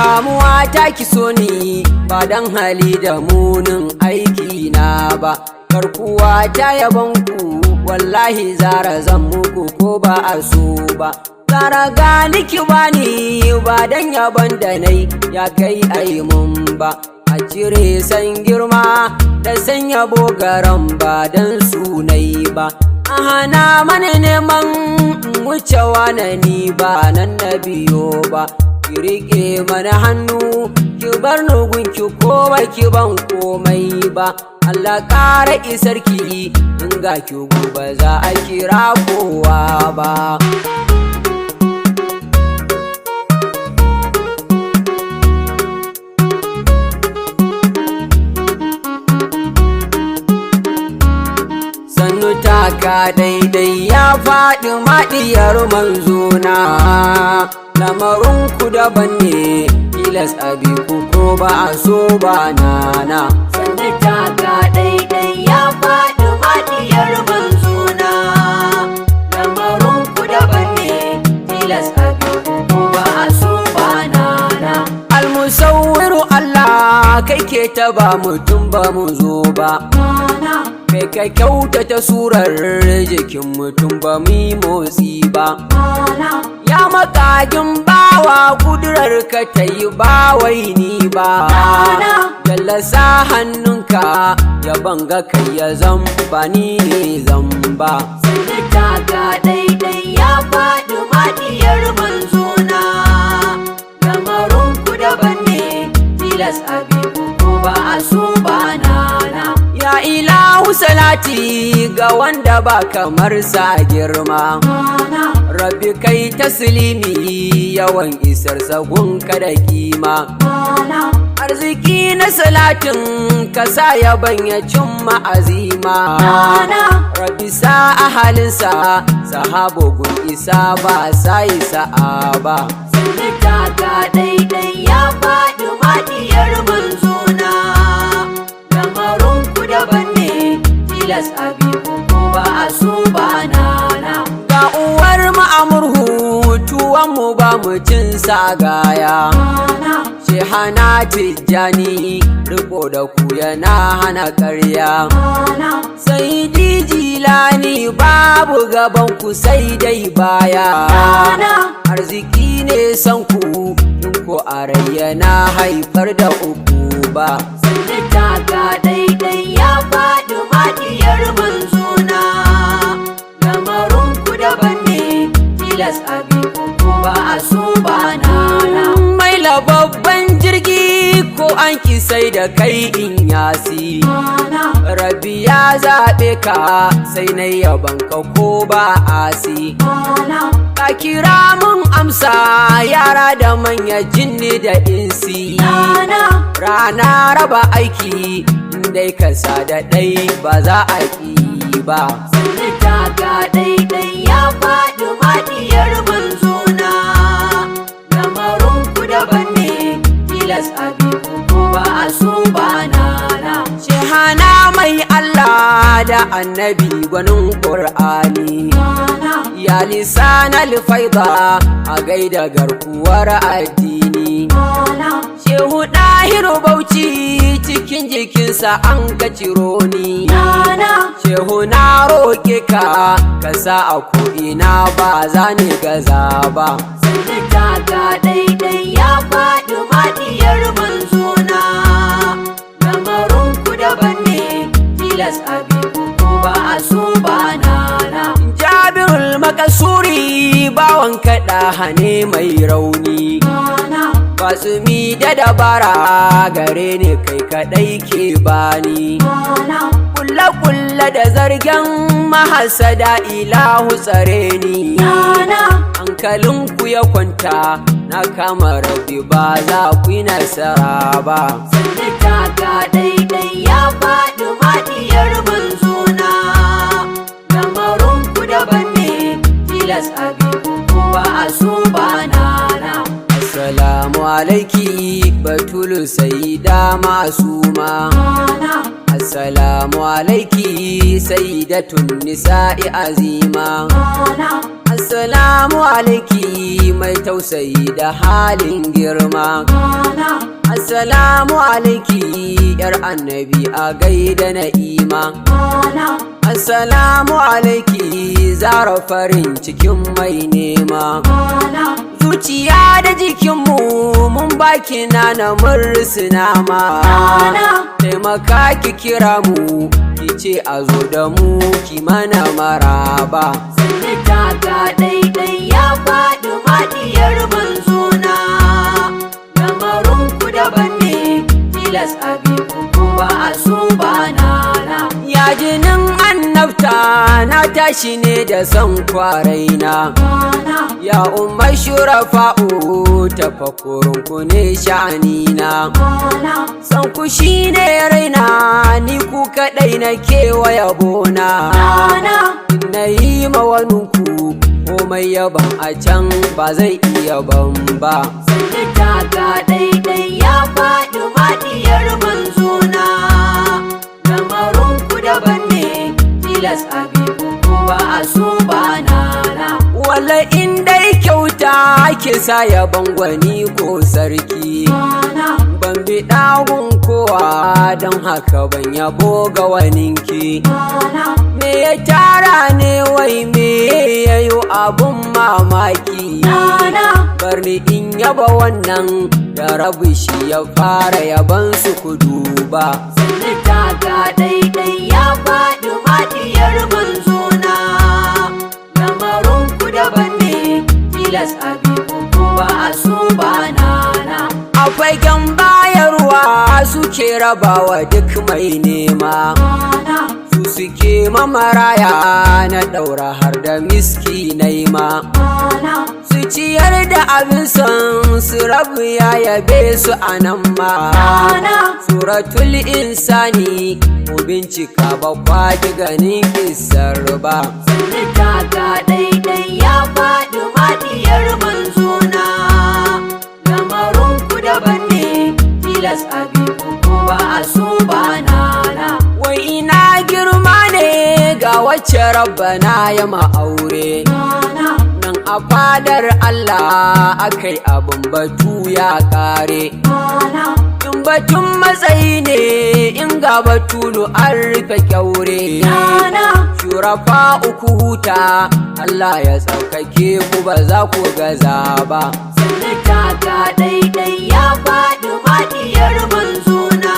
damuwa ta ki so ni ba dan hali da munin aiki na ba, karkuwa ta yaban ku wallahi zara zan muku ko ba a so ba. Zara gani ki bani ba dan yaban da nai ya kai ai mun ba, a cire san girma da san yabo garan ba dan sunai ba, a hana mana neman wucewa na ni ba nan na biyo ba. Ki riƙe mana hannu ki bar nugun ki ko ba ki ban komai ba, Allah ƙara isarki in ga ki gobe za a kira kowa ba. Sannu taka daidai ya faɗi maɗiyar manzona, lamarinku daban ne tilas abi ku ko ba a so ba nana. Sannu taka daidai ya faɗi maɗiyar manzona, lamarinku daban ne tilas abi ku ko ba a so ba nana. Almusawwiru Allah kai ke ta ba mutum ba mu zo ba, kai ka kyautata surar jikin mutum ba mu yi motsi ba. Ya makagin bawa kudurar ka ta yi ba wai ni ba, jallasa hannunka ya banga kai ya zamba ni ne zamba. Sannu taka daidai ya faɗi maɗiyar manzona, lamarinku daban ne tilas abi ku ko ba a so ba nana. Ya ilahu salati ga wanda ba kamar sa girma, Rabbi kai taslimi yawan isar sagunka da kima. Arziki na salatin ka sa yaban ya cimma azima, Rabbi sa ahalinsa sahabo gun isa ba sai sa'a ba. Sannu taka daidai ya faɗi maɗiyar manzona, lamarinku daban ne tilas abi ku ko ba a so ba nana. Ga uwar mu amurhu tuwon mu ba mu cin sagaya, Shehana Tijjani riko da ku yana hana ƙarya, sai Jilani babu gaban ku sai dai baya, arziki ne san ku in ko a rayyana haifar da uku ba. Sannu taka daidai ya faɗi maɗiyar manzona, lamarinku daban ne tilas abi ku ko ba a so ba nana. Maila babban jirgi ko an ki sai da kai in yasi, Rabbi ya zaɓe ka sai na yaban ka ko ba asi. Ka kira mun amsa yara da manya jinni da insi, rana raba aiki dai ka sa da ɗai ba za a ƙi ba. Sannu taka daidai ya faɗi maɗiyar manzona, lamarinku daban ne tilas abi ku ko ba a so ba nana. Shehana mai Allah da annabi gwanin Ƙur'ani, ya lisanal faida a gaida garkuwar addini. Shehu Ɗahiru Bauchi cikin jikinsa an ka ciro ni, Shehu na roƙe ka ka sa a ko'ina ba za ni gaza ba. Sannu taka daidai ya faɗi maɗiyar manzona, lamarinku daban ne tilas abi ku ko ba a so ba nana. Jabirul Makasuri bawan kaɗa hane mai rauni, Fasumi da dabara gare ne kai kaɗai ke bani, kulle-kulle da zargen mahasada ilahu tsare ni, hankalinku ya kwanta na kama Rabbi ba za ku yi nasara ba. Sannu taka daidai ya faɗi maɗiyar manzona, lamarinku daban ne tilas abi ku ko ba a so ba nana. Assalamu alaiki batulu sayyida masuma, Assalamu alaiki sayyidatun nisa'i azima. Assalamu alaiki mai tausayi da halin girma. Assalamu alaiki yar annabi a gaida na'ima. Assalamu alaiki zara farin cikin mai nema. Zuciya da jikinmu mun baki na mursuna ma. Taimaka ki kira mu ki ce a zo da mu ki mana maraba. Sannu taka daidai ya faɗi maɗiyar manzona. Lamarinku daban ne tilas abiku ko ba a so ba nana. Ya jinin annabta na tashi ne da son kwaraina. Ya ummar shurafa'u tafakkurinku ne sha'anina. San ku shi ne raina ni ku kaɗai na kewaye bona. Na yi mawaninku komai yaban a can ba zai iya ban ba. Sannu taka daidai ya faɗi maɗiyar manzona. Lamarinku daban ne tilas abiku ko ba a so ba nana. Wala in dai kyauta ake sa yaban gwani ko sarki. Ban bi ɗagun kowa don haka ban yabo ga waninki. Me ya tara ne wai me yayo abun mamaki. Barni in yaba wannan da rabu shi ya fara yaban su ku duba. Sannu taka daidai ya faɗi maɗiyar manzona. Lamarinku daban ne tilas abiku ko ba a so ba nana. A fagen bayarwa suke rabawa duk mai nema. Su suke mamaraya na ɗaura har da miskinai ma. Su ciyar da abin son su rabu ya yabe su a nan ma. Suratul insani mu bincika ba kwaji ganin kisar ba. Sannu taka daidai ya faɗi maɗiyar manzona. Lamarinku daban ne tilas abiku ko ba a so ba nana. Wai ina girma ne ga wacce rabbana ya ma'aure. Nan a fadar Allah akai abin batu ya kare. In batun matsayi ne in ga batulu an rufe kyaure. Shurafa uku huta Allah ya tsarkake ku ba za ku gaza ba. Sannu taka daidai ya faɗi maɗiyar manzona.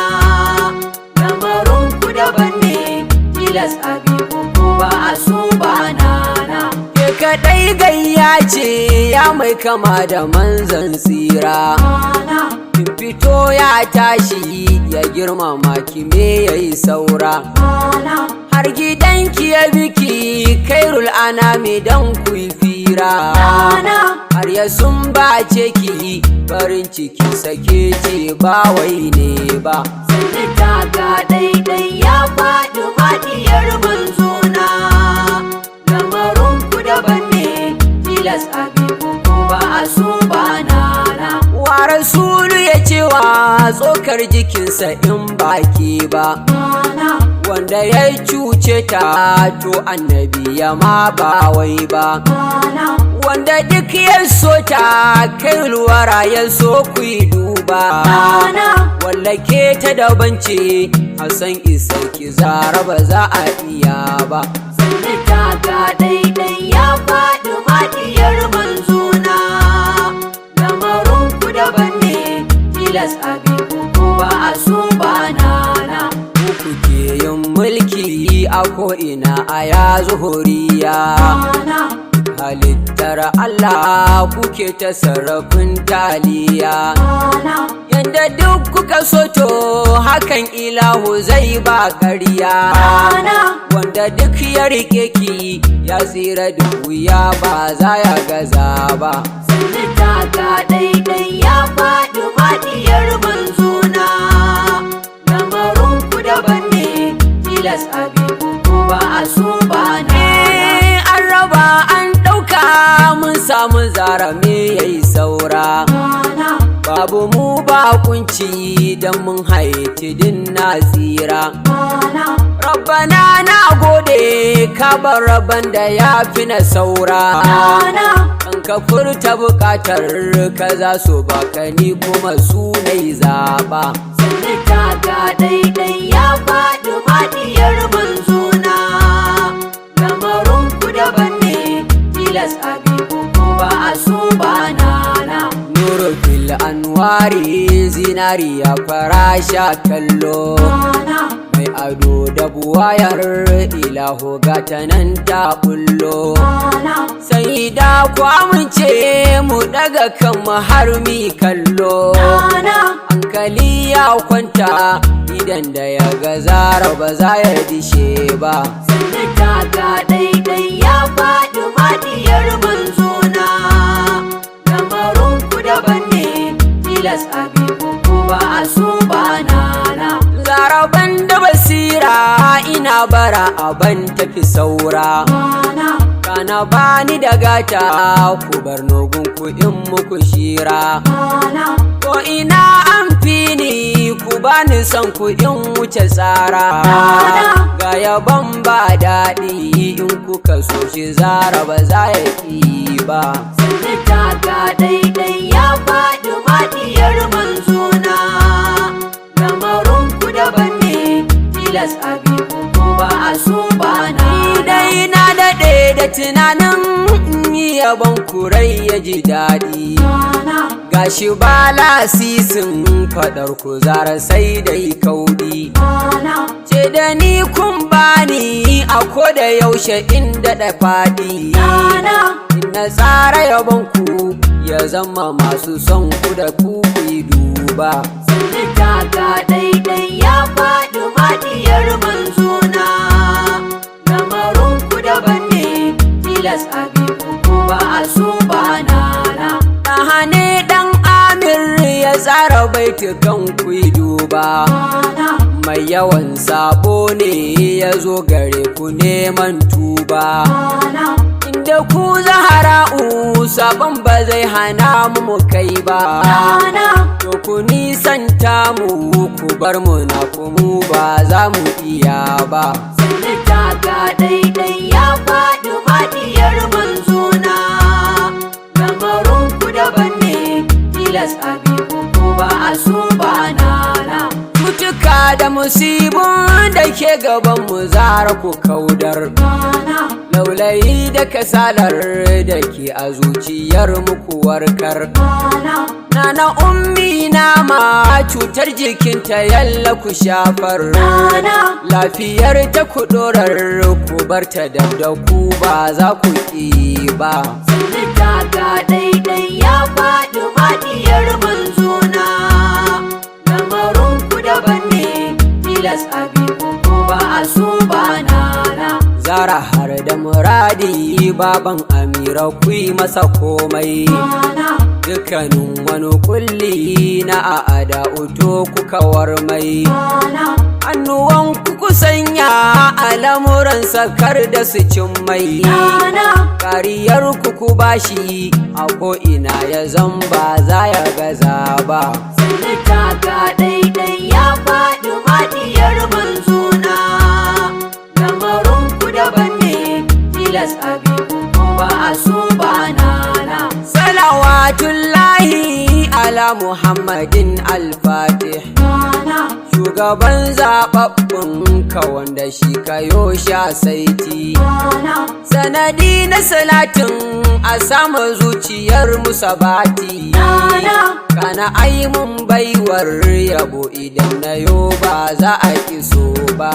Lamarinku daban ne tilas abiku ko ba a so ba nana. Ke kaɗai gayya ce ya mai kama da manzan tsira. Kin fito ya tashi ya girmama ki me yayi saura. Har gidanki ya biki kairul anami dan ku yi fira. Har ya sumbace ki farin ciki sake ce ba wai ne ba. Sannu taka daidai ya faɗi maɗiyar manzona. Lamarinku daban ne tilas abiku ko ba a so ba nana. Wa rasulu ya cewa tsokar jikinsa in baki ba. Wanda ya cuce ta to annabi ya ma ba wai ba. Wanda duk ya so ta kai luwara ya so ku yi duba. Wallake ta daban ce a san isar ki zara ba za a iya ba. Sannu taka daidai ya faɗi maɗiyar manzona. Lamarinku daban ne tilas abiku ko ba a so ba nana. Kuke yin mulki a ko'ina a ya zuhuriya. Halittar Allah kuke ta sarrafin taliya. Yanda duk kuka so to hakan ilahu zai ba ƙarya. Wanda duk ya rike ki ya tsira da wuya ba za ya gaza ba. Sannu taka daidai ya faɗi maɗiyar manzona. Lamarinku daban ne tilas abiku ko ba a so ba nana. An raba an ɗauka mun samu zara me yayi saura. babu mu ba kunci dan mun haiti din na tsira. Rabbana na gode ka bar rabban da ya fi na saura. Kan ka furta bukatar ka za su baka ni kuma su nai zaba. Sannu taka daidai ya faɗi maɗiyar manzona. Lamarin ku daban ne tilas abibu ko ba a so ba nana. Nuru fil anwari zinariya farasha kallo. Mai ado da buwayar ilahu gata nan ta bullo. Sai da kwamunce mu daga kan har mi kallo. Hankali ya kwanta idan da ya ga zara ba za ya dishe ba. Sannu taka daidai ya faɗi maɗiyar manzona. Lamarin ku daban ne tilas abibu ko ba a so ba nana. Zaraban da basira ina bara aban tafi saura. Kana bani da gata ku bar nogun ku in muku shira. Ko ina an fi ni ku bani son ku in wuce tsara. Ga yaban ba daɗi in kuka so shi zara ba za ya ƙi ba. Sannu taka daidai ya faɗi maɗiyar manzona. Lamarin ku daban ne tilas abibu ko ba a so ba na. Dai na daɗe da tunanin yaban kurai ya ji daɗi. Gashi ba lasisin faɗar ku zara sai dai kaudi. Ce da ni kun bani a koda yaushe inda da faɗi. Na tsara yaban ku ya zama masu son ku da ku yi duba. Sannu taka daidai ya faɗi maɗiyar manzona. Lamarin ku daban ne tilas abibu ko ba a so ba nana. Hane dan Amir ya tsara baitukan ku yi duba. Mai yawan sabo ne ya zo gare ku neman tuba. Inda ku zahara'u sabon ba zai hana mu kai ba. To ku nisanta mu ku bar mu na mu ba za mu iya ba. Sannu taka daidai ya faɗi maɗiyar manzona. Lamarin ku daban ne tilas abibu ko ba a so ba nana. Mutuka da musibun da ke gaban mu zara ku kaudar. Laulayi da kasalar da ke a zuciyar muku warkar. Nana ummi na ma cutar jikinta yalla ku shafar. Lafiyar ta ku dorar ku barta da ku ba za ku ƙi ba. Sannu taka daidai ya faɗi maɗiyar manzona. Lamarin ku daban ne tilas abibu ko ba a so ba nana. Zara har da muradi baban Amira ku yi masa komai. Dukkanin wani kulli na a'ada uto ku kawar mai. Hannuwan ku sanya a lamuran sakar da su cin mai. Kariyar ku bashi a ko'ina ya zamba za ya gaza ba. Sannu taka daidai ya faɗi maɗiyar manzona. Lamarin ku daban ne tilas abibu ko ba a so ba nana. Salawatullahi ala Muhammadin al-Fatih. Shugaban zaɓaɓɓun ka wanda shi kayo sha saiti. Sanadi na salatin a sama zuciyar musabati. Kana ai mun baiwar yabo idan na yo ba za a ki so ba.